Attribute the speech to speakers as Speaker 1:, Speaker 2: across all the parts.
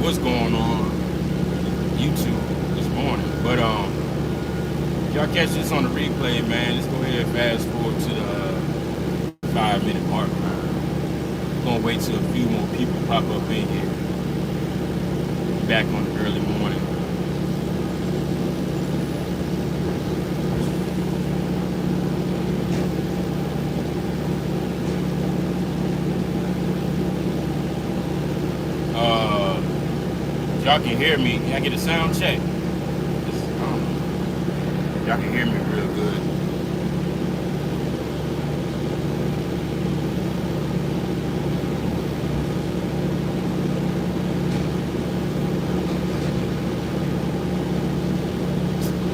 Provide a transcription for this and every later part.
Speaker 1: what's going on YouTube this morning. But y'all catch this on the replay, man. Let's go ahead and fast forward to the 5-minute mark. We're gonna wait till a few more people pop up in here. Back on the early morning. Y'all can hear me. Can I get a sound check? Y'all can hear me real good.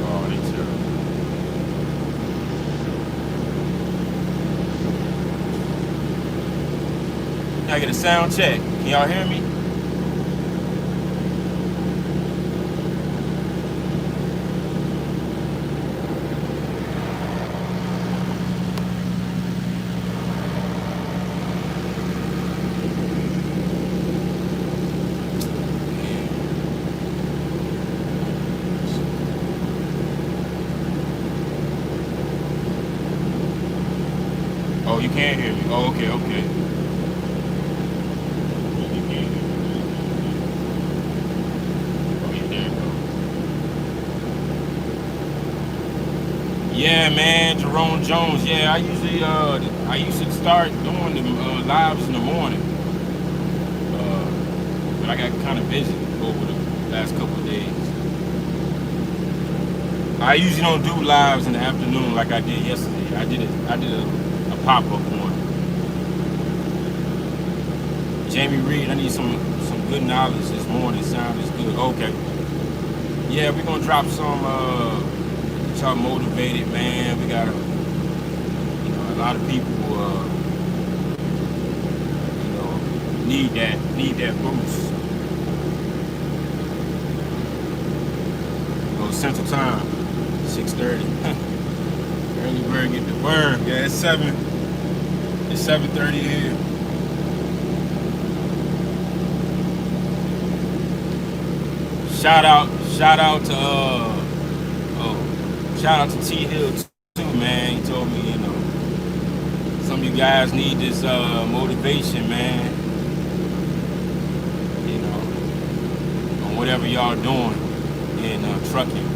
Speaker 1: Oh, they terrible. Can I get a sound check? Can y'all hear me? Oh, you can't hear me. Oh, okay, okay. You can't hear me. Oh, yeah, there you go. Yeah, man, Jerome Jones. Yeah, I used to start doing the lives in the morning, but I got kind of busy over the last couple of days. I usually don't do lives in the afternoon like I did yesterday. I did a pop-up one. Jamie Reed, I need some good knowledge this morning. Sound is good. Okay. Yeah, we're gonna drop some y'all motivated, man. We got a lot of people need that boost. Oh, Central Time, 6:30. Early bird get the worm. Yeah, it's 7:30 here. Shout out to T Hill too, man. He told me, some of you guys need this motivation, man. On whatever y'all doing in trucking.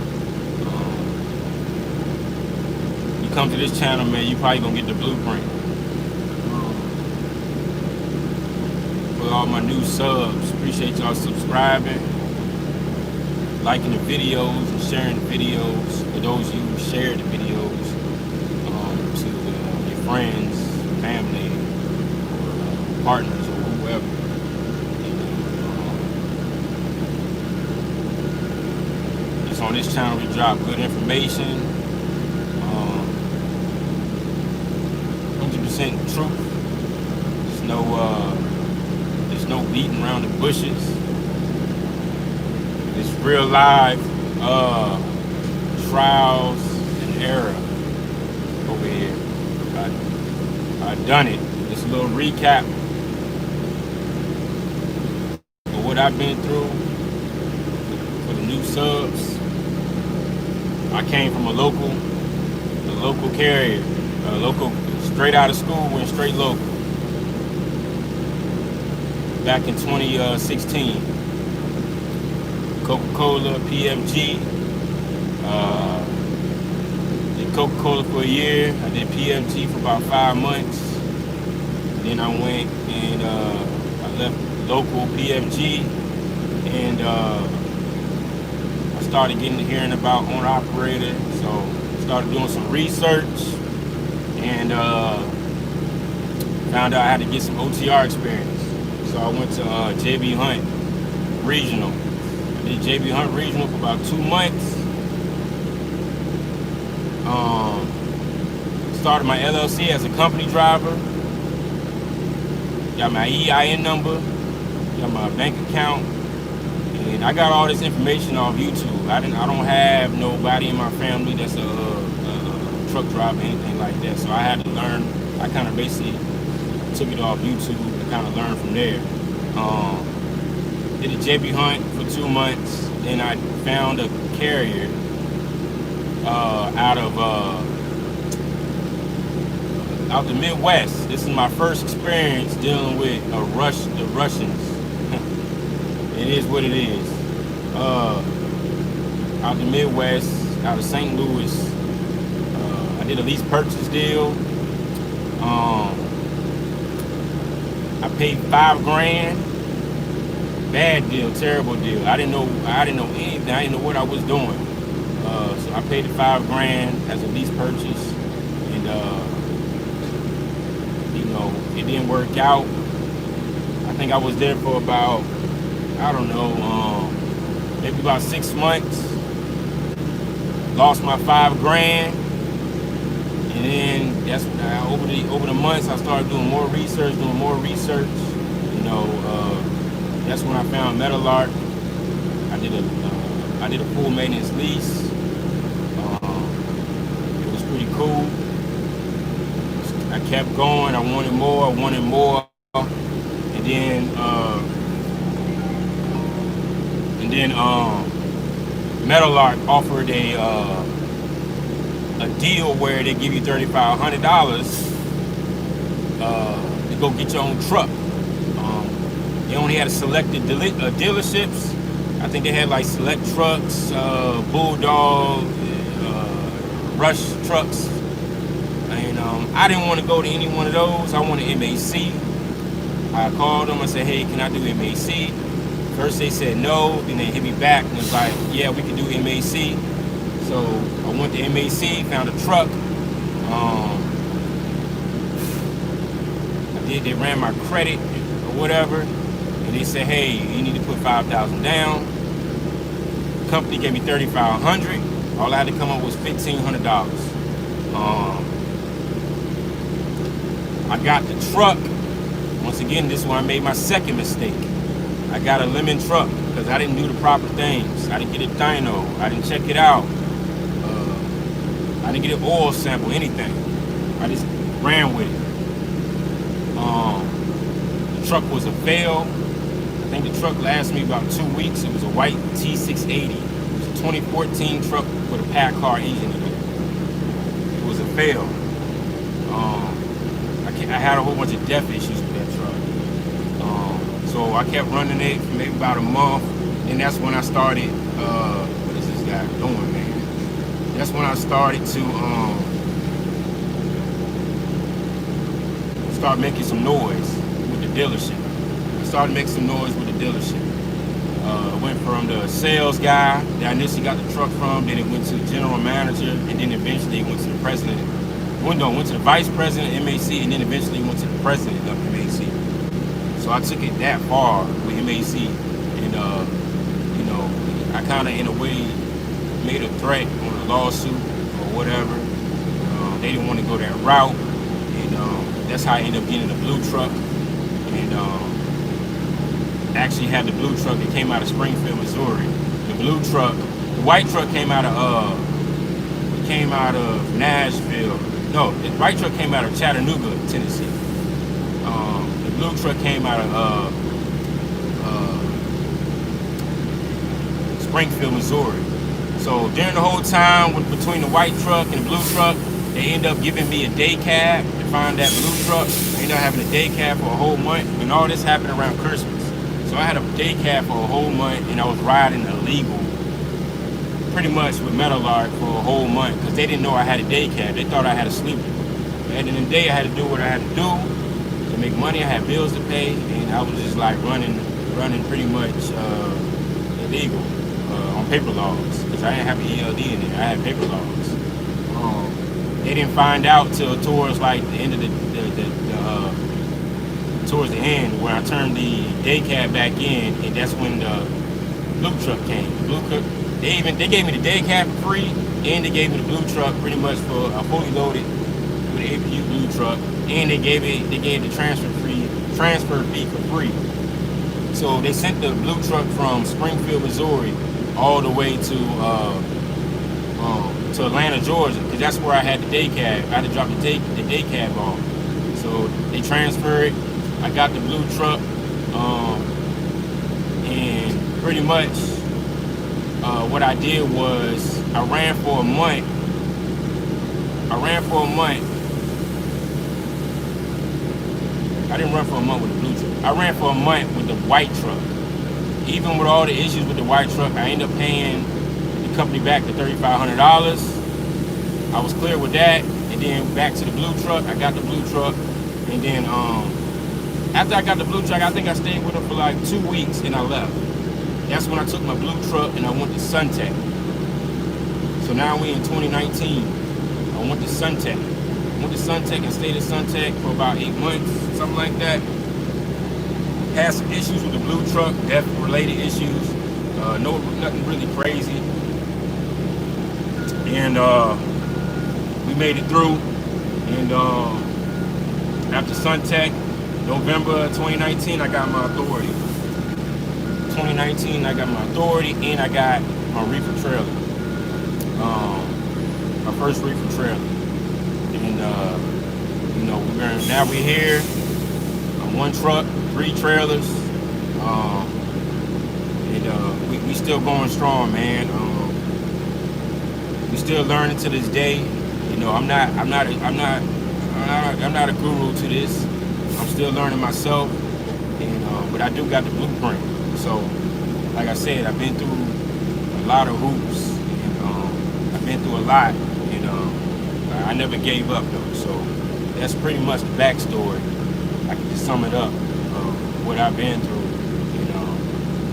Speaker 1: You come to this channel, man, you probably gonna get the blueprint. For all my new subs, appreciate y'all subscribing, liking the videos and sharing the videos. For those of you who share the videos to your friends, family, partners, or whoever. Just on this channel, we drop good information, 100% truth. There's no beating around the bushes. It's real live trials and error over here. I done it. Just a little recap of what I've been through for the new subs. I came from a local carrier, straight out of school, went straight local. Back in 2016. Coca-Cola, PFG. Did Coca-Cola for a year. I did PFG for about 5 months. Then I went and I left local PFG, and I started hearing about owner operator. So started doing some research and found out I had to get some OTR experience. So I went to JB Hunt Regional. I did JB Hunt Regional for about 2 months. Started my LLC as a company driver. Got my EIN number. Got my bank account. And I got all this information off YouTube. I don't have nobody in my family that's a truck driver, anything like that. So I had to learn. I kind of basically took it off YouTube and kind of learned from there. did a JB hunt for 2 months. Then I found a carrier out the Midwest. This is my first experience dealing with the Russians. It is what it is. Out the Midwest, out of St. Louis. I did a lease purchase deal. I paid $5,000. Bad deal, terrible deal. I didn't know anything. I didn't know what I was doing. So I paid the $5,000 as a lease purchase, and it didn't work out. I think I was there for about, maybe about 6 months. Lost my $5,000, and then that's over the months I started doing more research. That's when I found Metalark. I did a full maintenance lease. It was pretty cool. I kept going. I wanted more. And then Metalark offered a deal where they give you $3,500 to go get your own truck. They only had a selected dealerships. I think they had like Select Trucks, Bulldog, Rush Trucks. And I didn't want to go to any one of those. I wanted MAC. I called them and said, hey, can I do MAC? First they said no, then they hit me back and was like, yeah, we can do MAC. So I went to MAC, found a truck. They ran my credit or whatever, and they said, hey, you need to put $5,000 down. The company gave me $3,500. All I had to come up was $1,500. I got the truck. Once again, this is when I made my second mistake. I got a lemon truck because I didn't do the proper things. I didn't get a dyno. I didn't check it out. I didn't get an oil sample, anything. I just ran with it. The truck was a fail. I think the truck lasted me about 2 weeks. It was a white T680. It was a 2014 truck with a PACCAR engine in it. It was a fail. I had a whole bunch of death issues with that truck. So I kept running it for maybe about a month, and that's when I started, what is this guy doing, man? That's when I started to start making some noise with the dealership. I started making some noise with the dealership. Went from the sales guy that I initially got the truck from, then it went to the general manager, and then eventually it went to the president. Went to the vice president of MAC, and then eventually went to the president of MAC. So I took it that far with MAC, and I kind of in a way made a threat on a lawsuit or whatever. They didn't want to go that route, and that's how I ended up getting the blue truck. And actually had the blue truck that came out of Springfield, Missouri. The blue truck, the white truck came out of Nashville. No, the white truck came out of Chattanooga, Tennessee. The blue truck came out of Springfield, Missouri. So during the whole time between the white truck and the blue truck, they ended up giving me a day cab to find that blue truck. I ended up having a day cab for a whole month, and all this happened around Christmas. So I had a day cab for a whole month, and I was riding illegal pretty much with Metalark for a whole month because they didn't know I had a day cab. They thought I had a sleeper. But at the end of the day, I had to do what I had to do to make money. I had bills to pay, and I was just like running pretty much illegal on paper logs because I didn't have an ELD in there. I had paper logs. They didn't find out till towards like the end of towards the end when I turned the day cab back in, and that's when the blue truck came. The blue truck. They gave me the day cab for free, and they gave me the blue truck pretty much for a fully loaded with an APU blue truck, and they gave the transfer fee for free. So they sent the blue truck from Springfield, Missouri, all the way to Atlanta, Georgia, because that's where I had the day cab. I had to drop the day cab off. So they transferred. I got the blue truck, And pretty much what I did was I ran for a month. I didn't run for a month with the blue truck. I ran for a month with the white truck. Even with all the issues with the white truck, I ended up paying the company back the $3,500. I was clear with that. And then back to the blue truck. I got the blue truck. And then after I got the blue truck, I think I stayed with them for like 2 weeks and I left. That's when I took my blue truck and I went to Suntech. So now we in 2019. I went to Suntech. And stayed at Suntech for about 8 months, something like that. Had some issues with the blue truck, death-related issues. Nothing really crazy. And we made it through. And after Suntech, November 2019, I got my authority. 2019, I got my authority, and I got my reefer trailer. My first reefer trailer. And now we're here on 1 truck, 3 trailers. We still going strong, man. We still learning to this day. You know, I'm not a guru to this. I'm still learning myself, and but I do got the blueprint. So, like I said, I've been through a lot of hoops, and I've been through a lot, and I never gave up though. So that's pretty much the backstory. I can just sum it up, what I've been through.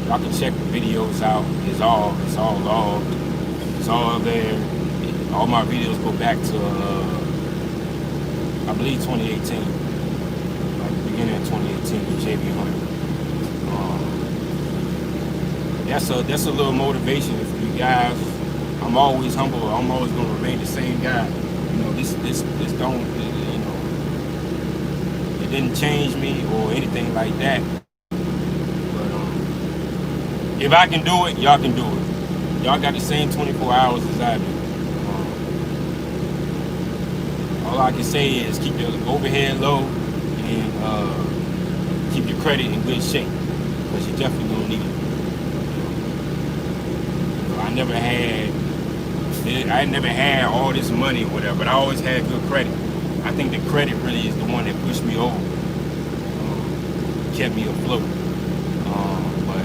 Speaker 1: Y'all can check the videos out. It's all logged. It's all there. All my videos go back to I believe 2018, like the beginning of 2018 with JB Hunter. That's a little motivation for you guys. I'm always humble. I'm always gonna remain the same guy. This don't, it didn't change me or anything like that. But if I can do it, y'all can do it. Y'all got the same 24 hours as I do. All I can say is keep your overhead low and keep your credit in good shape, because you definitely gonna need it. I never had all this money or whatever, but I always had good credit. I think the credit really is the one that pushed me over, kept me afloat. But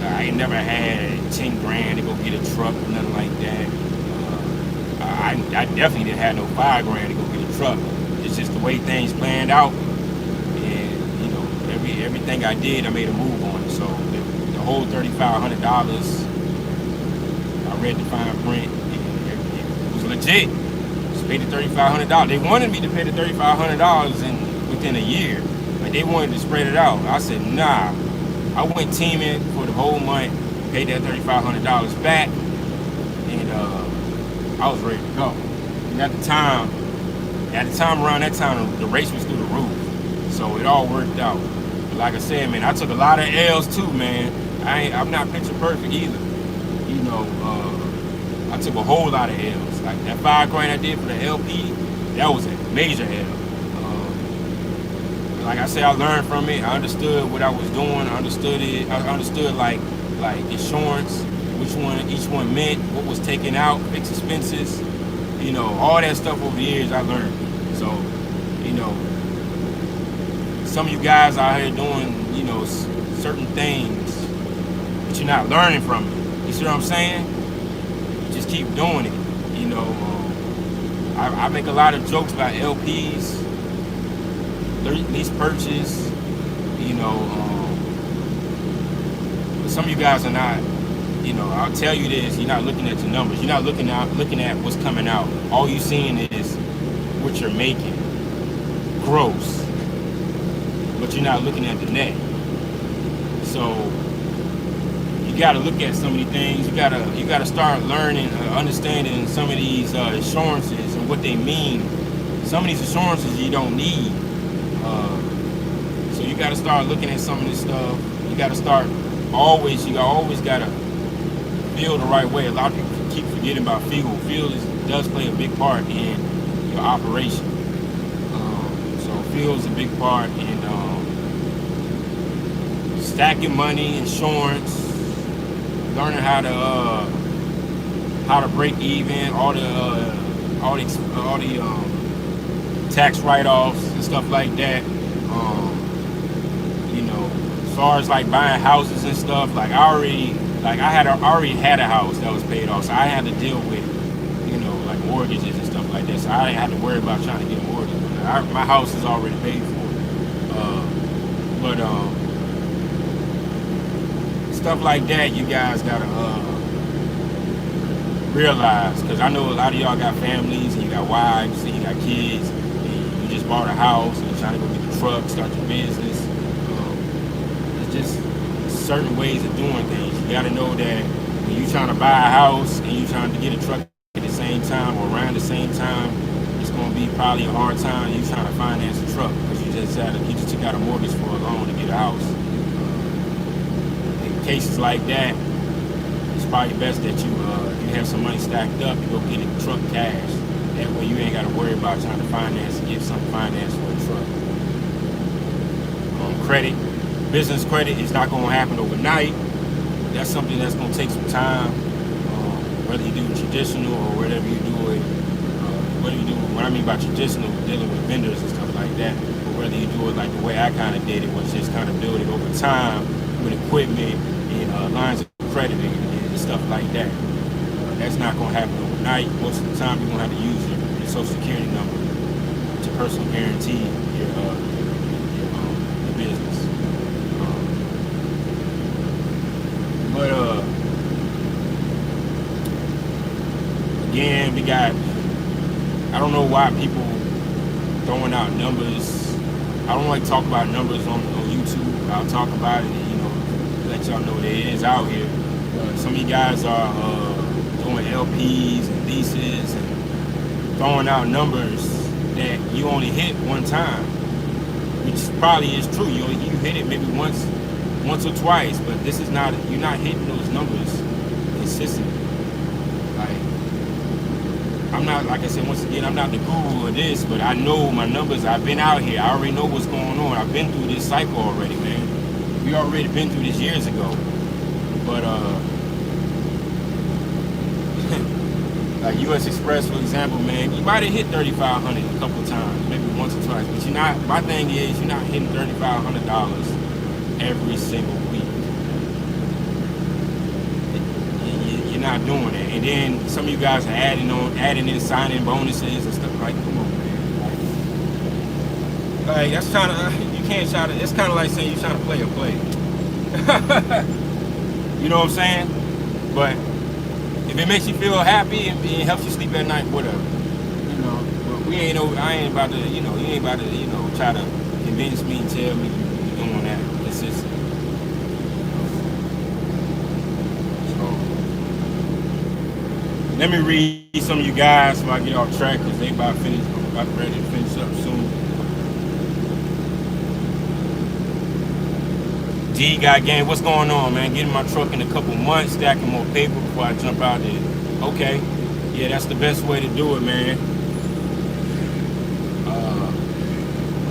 Speaker 1: I ain't never had 10 grand to go get a truck or nothing like that. I definitely didn't have no 5 grand to go get a truck. It's just the way things planned out, and everything I did, I made a move on it. So the whole $3,500, I read the fine print. It was legit. Just paid the $3,500. They wanted me to pay the $3,500 within a year. Like, they wanted to spread it out. I said, nah. I went teaming for the whole month, paid that $3,500 back, and I was ready to go. And at the time around that time, the race was through the roof. So it all worked out. But like I said, man, I took a lot of L's too, man. I'm not picture perfect either. I took a whole lot of L's. Like that 5 grand I did for the LP, that was a major L. Like I said, I learned from it. I understood what I was doing. I understood it. I understood like insurance, which one each one meant, what was taken out, fixed expenses, all that stuff over the years I learned. So, some of you guys out here doing, certain things, but you're not learning from it. You see what I'm saying? You just keep doing it. I make a lot of jokes about LPs, lease purchase, but some of you guys are not. I'll tell you this: you're not looking at the numbers. You're not looking at what's coming out. All you're seeing is what you're making, gross. But you're not looking at the net. So you got to look at some of these things. You got to start learning, understanding some of these insurances and what they mean. Some of these insurances you don't need. So you got to start looking at some of this stuff. You got to start always. You always got to feel the right way. A lot of people keep forgetting about feel. Feel does play a big part in your operation. So feel is a big part in stacking money, insurance, learning how to break even, all the tax write-offs and stuff like that. You know, as far as like buying houses and stuff, like I already had a house that was paid off, so I had to deal with, you know, like mortgages and stuff like that. So I didn't have to worry about trying to get a mortgage. My house is already paid for. But stuff like that, you guys gotta realize, because I know a lot of y'all got families and you got wives and you got kids and you just bought a house and you're trying to go get a truck, start your business. It's just certain ways of doing things. You got to know that when you're trying to buy a house and you're trying to get a truck at the same time or around the same time, it's going to be probably a hard time. You're trying to finance a truck because you just took out a mortgage for a loan to get a house. In cases like that, it's probably best that you have some money stacked up, you go get a truck cash. That way you ain't got to worry about trying to finance and get some finance for a truck. Credit, business credit is not going to happen overnight. That's something that's going to take some time. Whether you do traditional or whatever you do it, what I mean by traditional, dealing with vendors and stuff like that, or whether you do it like the way I kind of did it, was just kind of build it over time with equipment and lines of credit and stuff like that. That's not going to happen overnight. Most of the time, you're going to have to use your social security number to personal guarantee your business. But again, I don't know why people throwing out numbers. I don't like to talk about numbers on YouTube. I'll talk about it, you know, let y'all know that it is out here. Some of you guys are doing LPs and leases and throwing out numbers that you only hit one time, which probably is true. You hit it maybe once or twice, but this is not. You're not hitting those numbers consistently. Like, I'm not, like I said, once again, I'm not the guru of this, but I know my numbers. I've been out here. I already know what's going on. I've been through this cycle already, man. We already been through this years ago. But like US Express, for example, man, you might have hit 3,500 a couple of times, maybe once or twice, but you're not. My thing is, you're not hitting $3,500 every single week. You're not doing it. And then some of you guys are adding in signing bonuses and stuff. Like, come on, man. Like that's trying to. You can't try to. It's kind of like saying you're trying to play a play. You know what I'm saying? But if it makes you feel happy and it helps you sleep at night, whatever. You know. But I ain't about to. You ain't about to. Try to convince me and tell me you're doing that. It's just. Let me read some of you guys so I get off track because they about ready to finish up soon. D got game. What's going on, man? Getting my truck in a couple months, stacking more paper before I jump out there. Okay, yeah, that's the best way to do it, man.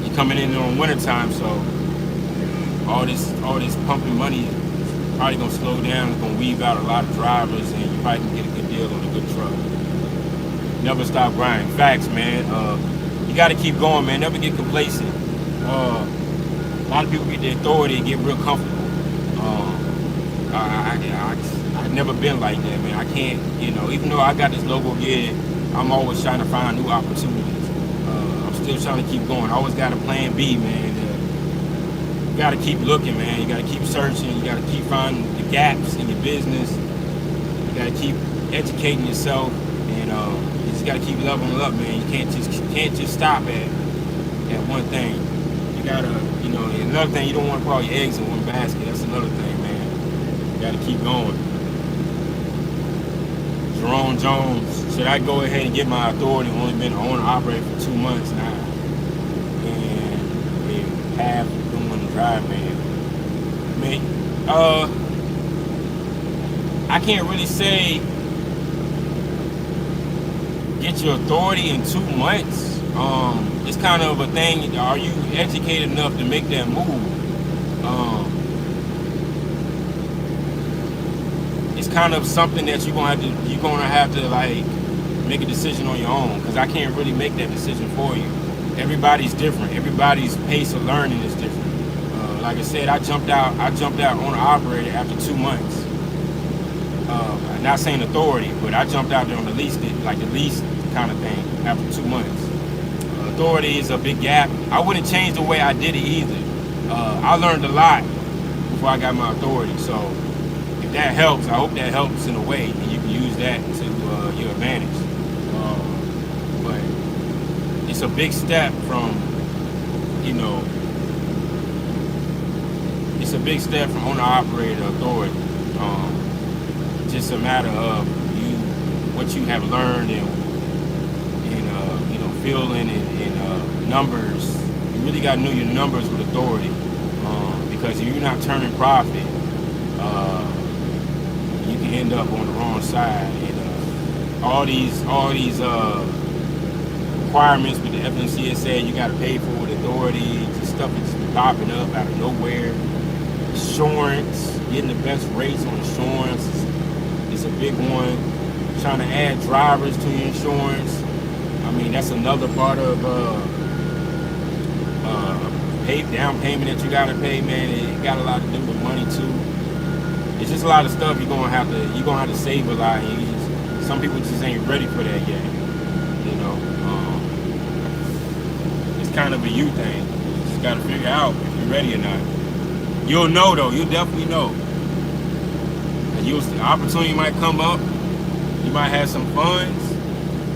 Speaker 1: You're coming in on winter time, so all this pumping money is probably gonna slow down. It's gonna weave out a lot of drivers, and you probably can get a good deal on a good truck. Never stop grinding. Facts, man. You got to keep going, man. Never get complacent. A lot of people get the authority and get real comfortable. I've never been like that, man. I can't, even though I got this logo gig, I'm always trying to find new opportunities. I'm still trying to keep going. I always got a plan B, man. You got to keep looking, man. You got to keep searching. You got to keep finding the gaps in your business. You got to keep educating yourself, and you just got to keep leveling up, man. You can't just stop at one thing. You gotta, another thing, you don't want to put all your eggs in one basket. That's another thing, man. You got to keep going. Jerome Jones, should I go ahead and get my authority? I've only been an owner operator for 2 months now, and half doing the drive, man. I can't really say get your authority in 2 months. It's kind of a thing. Are you educated enough to make that move? kind of something that you're gonna have to like make a decision on your own, because I can't really make that decision for you. Everybody's different. Everybody's pace of learning is different. Like I said, I jumped out owner operator after 2 months. Not saying authority, but I jumped out there on the least kind of thing after 2 months. Authority is a big gap. I wouldn't change the way I did it either. I learned a lot before I got my authority. So if that helps, I hope that helps in a way, and you can use that to your advantage. But it's a big step from, it's a big step from owner operator to authority. Just a matter of what you have learned and feeling and numbers. You really got to know your numbers with authority, because if you're not turning profit, you can end up on the wrong side. And all these requirements with the FMCSA, you got to pay for with authority. Just stuff that's popping up out of nowhere. Insurance, getting the best rates on insurance is a big one. Trying to add drivers to your insurance. I mean, that's another part of down payment that you gotta pay, man. It got a lot to do with money too. It's just a lot of stuff you're gonna have to save a lot. And some people just ain't ready for that yet. It's kind of a you thing. You just gotta figure out if you're ready or not. You'll know though. You'll definitely know. And the opportunity might come up. You might have some funds.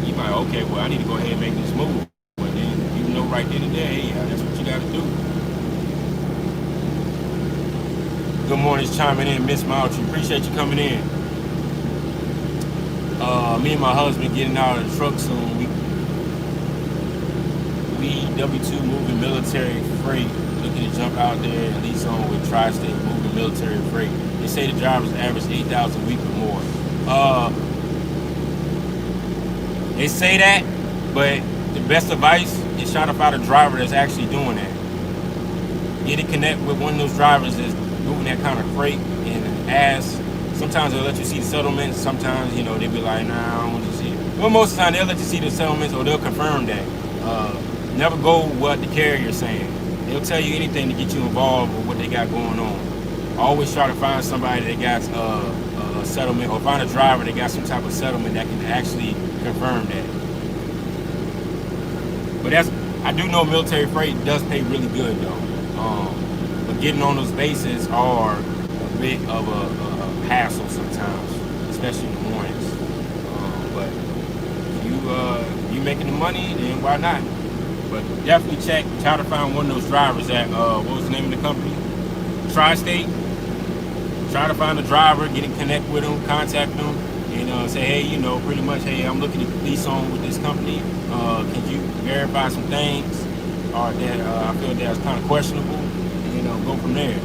Speaker 1: You might, okay, well, I need to go ahead and make this move. But then you know right then and there, hey, that's what you got to do. Good morning, chiming in, Miss Maltry. Appreciate you coming in. Me and my husband getting out of the truck soon. We W-2 moving military freight. Looking to jump out there and lease on with Tri-State moving military freight. They say the drivers average 8,000 a week or more. They say that, but the best advice is try to find a driver that's actually doing that. Get it connect with one of those drivers that's moving that kind of freight, and ask. Sometimes they'll let you see the settlements. Sometimes, they'll be like, nah, I don't want you to see it. Well, most of the time they'll let you see the settlements, or they'll confirm that. Never go with what the carrier's saying. They'll tell you anything to get you involved with what they got going on. Always try to find somebody that got a settlement, or find a driver that got some type of settlement that can actually confirm that. But I do know military freight does pay really good though. But getting on those bases are a bit of a hassle sometimes, especially in the mornings. But if you making the money, then why not? But definitely try to find one of those drivers at what was the name of the company? Tri-State. Try to find a driver, get in connect with them, contact them, and say, hey, pretty much, hey, I'm looking to lease on with this company. Can you verify some things or that I feel that's kind of questionable? And, go from there.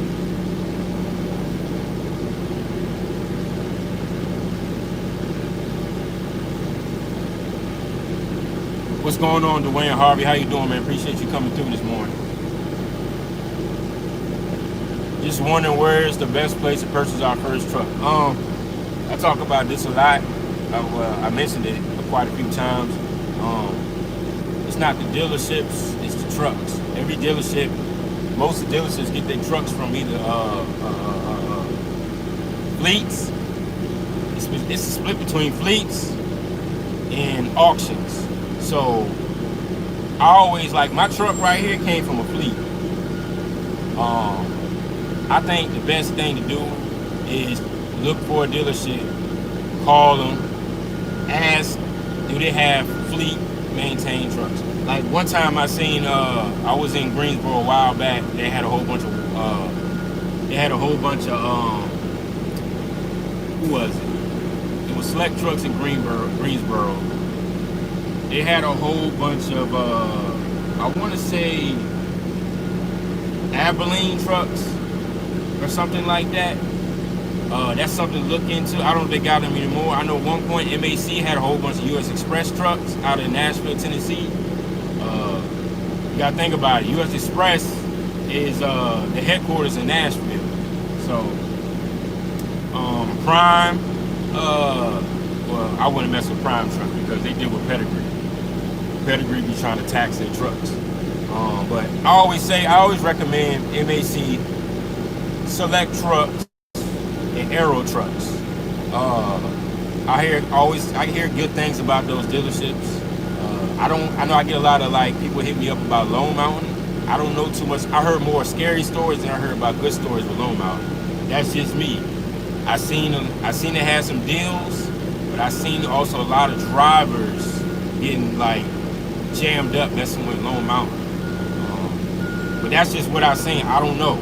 Speaker 1: What's going on, Dwayne Harvey? How you doing, man? Appreciate you coming through this morning. Just wondering where's the best place to purchase our first truck. I talk about this a lot. I mentioned it quite a few times. It's not the dealerships, it's the trucks. Every dealership, most of the dealerships get their trucks from either fleets. It's a split between fleets and auctions. So I always, like, my truck right here came from a fleet. I think the best thing to do is look for a dealership, call them, ask, do they have fleet maintained trucks? Like one time I seen, I was in Greensboro a while back. They had a whole bunch of, who was it? It was Select Trucks in Greensboro. They had a whole bunch of, I want to say, Abilene trucks or something like that. That's something to look into. I don't know if they got them anymore. I know at one point MAC had a whole bunch of US Express trucks out of Nashville, Tennessee. You gotta think about it. US Express is the headquarters in Nashville. So Prime, Well, I wouldn't mess with Prime Truck because they deal with pedigree. Pedigree be trying to tax their trucks. But I always recommend MAC select trucks and Aero trucks. I hear good things about those dealerships. I know I get a lot of like people hit me up about Lone Mountain. I don't know too much. I heard more scary stories than I heard about good stories with Lone Mountain. That's just me. I seen it had some deals, but I seen also a lot of drivers getting like jammed up messing with Lone Mountain. But that's just what I seen. I don't know.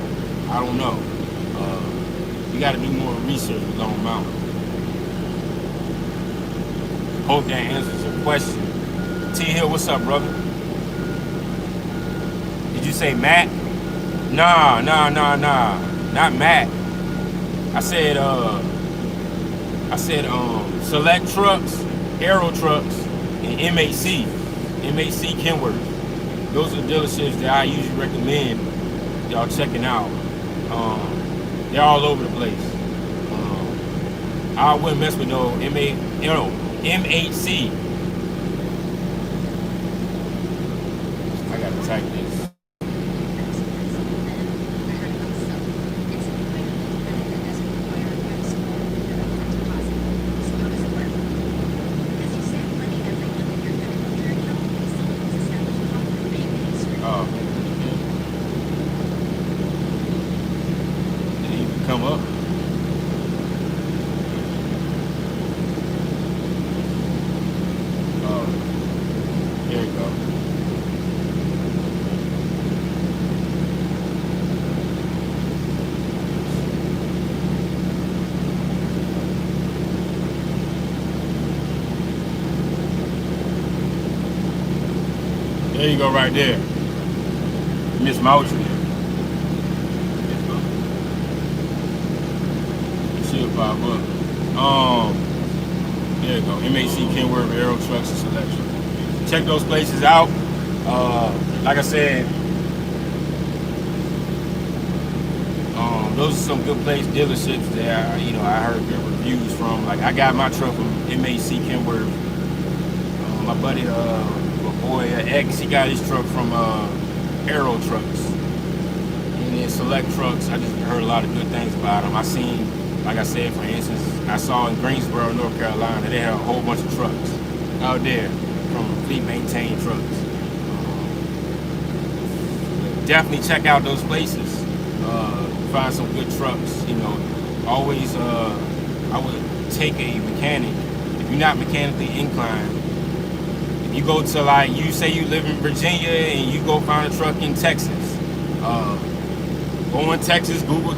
Speaker 1: You got to do more research with Lone Mountain. Hope that answers your question. T Hill, what's up, brother? Did you say Matt? Nah. Not Matt. I said select trucks, Aero trucks, and MAC Kenworth. Those are the dealerships that I usually recommend y'all checking out. They're all over the place. I wouldn't mess with no MHC. I gotta type this. Come up. There you go. There you go, right there. Miss Moultrie. She'll pop up. There you go. MAC Kenworth Aero Trucks and Selection. Check those places out. Like I said, those are some good place dealerships that I heard good reviews from. Like I got my truck from MAC Kenworth. My buddy, my boy X, he got his truck from Aero Trucks. And then Select Trucks, I just heard a lot of good things about them. I seen, like I said, for instance, I saw in Greensboro, North Carolina, they had a whole bunch of trucks out there from fleet maintained trucks. Definitely check out those places. Find some good trucks. Always I would take a mechanic. If you're not mechanically inclined, if you go to, like, you say you live in Virginia and you go find a truck in Texas, go in Texas, Google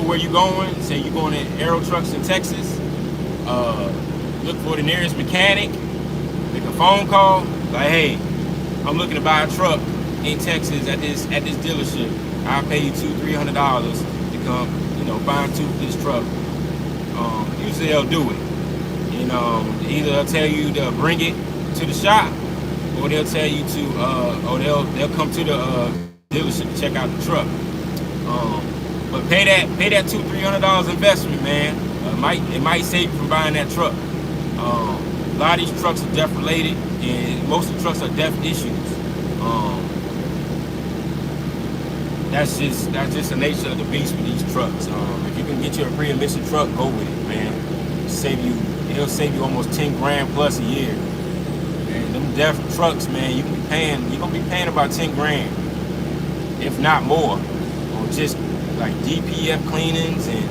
Speaker 1: where you're going, say you're going to Aero Trucks in Texas, look for the nearest mechanic, make a phone call, like, hey, I'm looking to buy a truck in Texas at this dealership. I'll pay you $200-300 to come, fine tooth this truck. Usually they'll do it. Either they'll tell you to bring it to the shop, or they'll tell you to, or they'll come to the dealership to check out the truck. But pay that $200-300 investment, man. It might save you from buying that truck. A lot of these trucks are DEF related, and most of the trucks are DEF issues. That's just the nature of the beast with these trucks. If you can get you a pre-emission truck, go with it, man. It'll save you almost 10 grand plus a year. And them DEF trucks, man, you're gonna be paying about 10 grand, if not more, on just like DPF cleanings and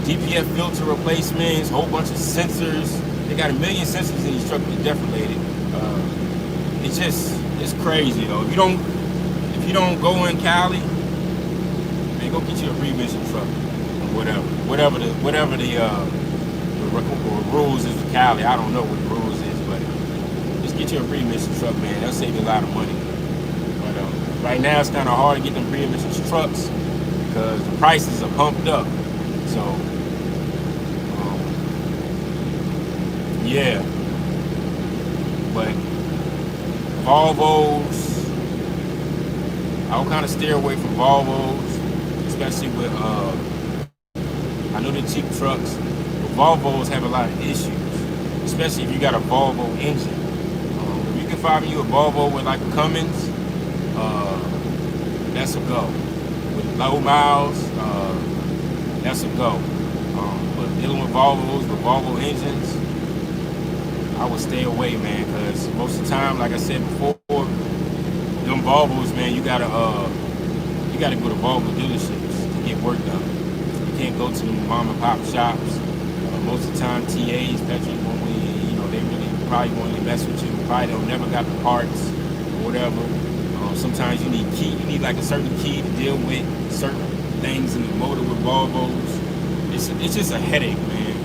Speaker 1: DPF filter replacements, whole bunch of sensors. They got 1 million sensors in these trucks that are DEF related. It's crazy though. If you don't go in Cali, man, go get you a pre-emission truck or whatever the rules is for Cali. I don't know what the rules is, but just get you a pre-emission truck, man. That'll save you a lot of money. But right now it's kind of hard to get them pre-emission trucks because the prices are pumped up. So yeah, but Volvos, I would kind of steer away from Volvos, especially with, I know they're cheap trucks, but Volvos have a lot of issues, especially if you got a Volvo engine. If you can find you a Volvo with like a Cummins, that's a go. With low miles, that's a go. But dealing with Volvo engines, I would stay away, man, because most of the time, like I said before, them Volvos, man, you gotta go to Volvo dealerships to get work done. You can't go to the mom and pop shops. Most of the time, TAs, petrol, they really probably won't even mess with you. Probably don't never got the parts or whatever. Sometimes you need like a certain key to deal with certain things in the motor with Volvos. It's just a headache, man.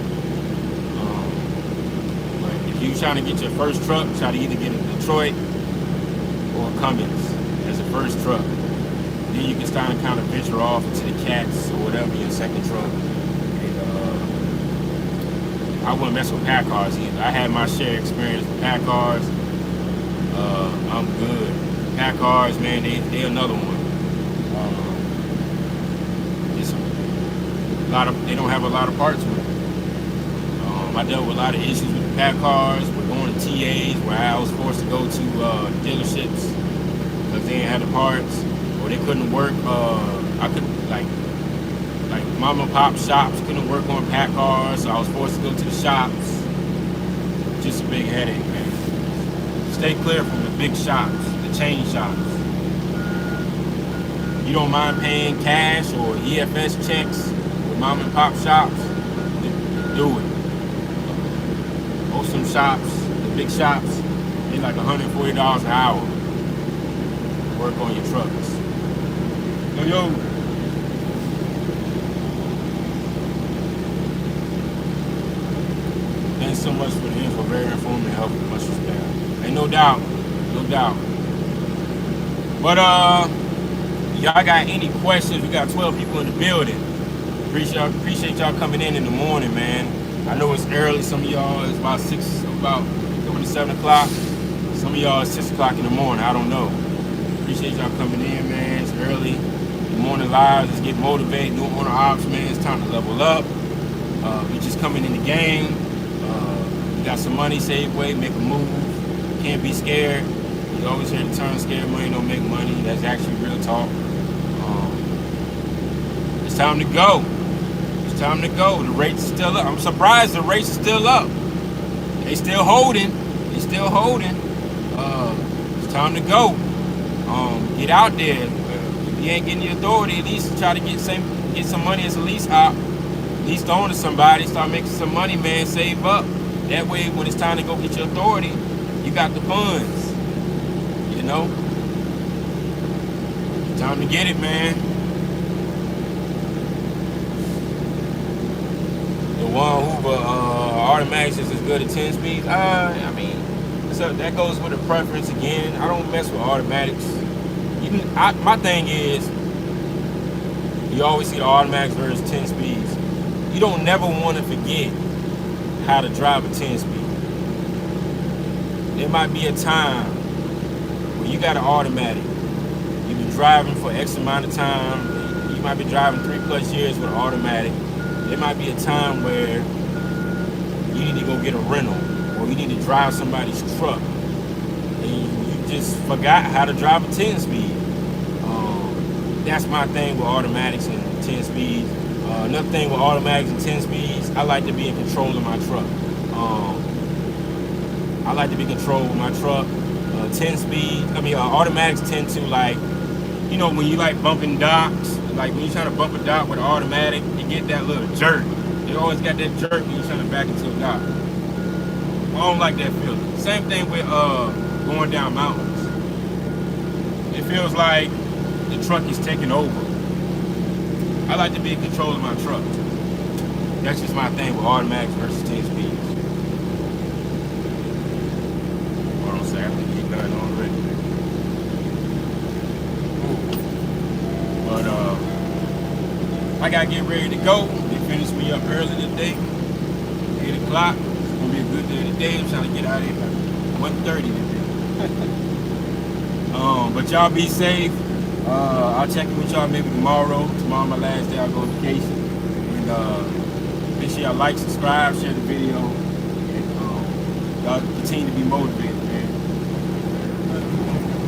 Speaker 1: But if you're trying to get your first truck, try to either get a Detroit or a Cummins as a first truck. Then you can start to kind of venture off into the Cats or whatever your second truck. And I wouldn't mess with Packers either. I had my share experience with Packers. I'm good. Packers, man, they another one. They don't have a lot of parts with it. I dealt with a lot of issues with the Packers. We're going to TAs where I was forced to go to dealerships because they didn't have the parts or they couldn't work. I couldn't like mom and pop shops couldn't work on Packers, so I was forced to go to the shops. Just a big headache, man. Stay clear from the big shops, the chain shops. You don't mind paying cash or EFS checks with mom and pop shops? Do it. Most of them shops, the big shops, they like $140 an hour. Work on your trucks. Yo. Thanks so much for the info. Very informative, helpful. Much respect. Ain't no doubt. No doubt. But y'all got any questions? We got 12 people in the building. Appreciate y'all coming in the morning, man. I know it's early. Some of y'all is about coming to 7 o'clock. Some of y'all is 6 o'clock in the morning. I don't know. Appreciate y'all coming in, man. It's early. The morning lives. Let's get motivated. New owner ops, man. It's time to level up. We just coming in the game. You got some money, save way, make a move. Can't be scared. You always hear the term scared money don't make money. That's actually real talk. It's time to go. It's time to go. The rates are still up. I'm surprised the rates are still up. They still holding. They still holding. It's time to go. Get out there. If you ain't getting the authority, at least try to get some money as a lease op. Lease on to somebody. Start making some money, man. Save up. That way, when it's time to go get your authority, you got the funds. You know? Time to get it, man. The one Hoover automatics is as good as 10 speeds. I mean, so that goes with a preference again. I don't mess with automatics. My thing is, you always see the automatics versus 10 speeds. You don't never want to forget how to drive a 10 speed. There might be a time where you got an automatic. You've been driving for X amount of time. You might be driving 3+ years with an automatic. There might be a time where you need to go get a rental or you need to drive somebody's truck and you just forgot how to drive a 10 speed. That's my thing with automatics and 10 speeds. Another thing with automatics and 10 speeds, I like to be in control of my truck. I like to be in control of my truck. 10 speed, automatics tend to when you like bumping docks, like when you're trying to bump a dock with an automatic, you get that little jerk. You always got that jerk when you're trying to back into a dock. I don't like that feeling. Same thing with going down mountains. It feels like the truck is taking over. I like to be in control of my truck. That's just my thing with automatics versus 10 speeds. Hold on a second, I think he's done already. But I gotta get ready to go. They finished me up early today. 8 o'clock. It's gonna be a good day today. I'm trying to get out of here by 1:30 today. But y'all be safe. I'll check in with y'all maybe tomorrow. Tomorrow my last day, I'll go on vacation. And Make sure y'all like, subscribe, share the video, and y'all continue to be motivated, man.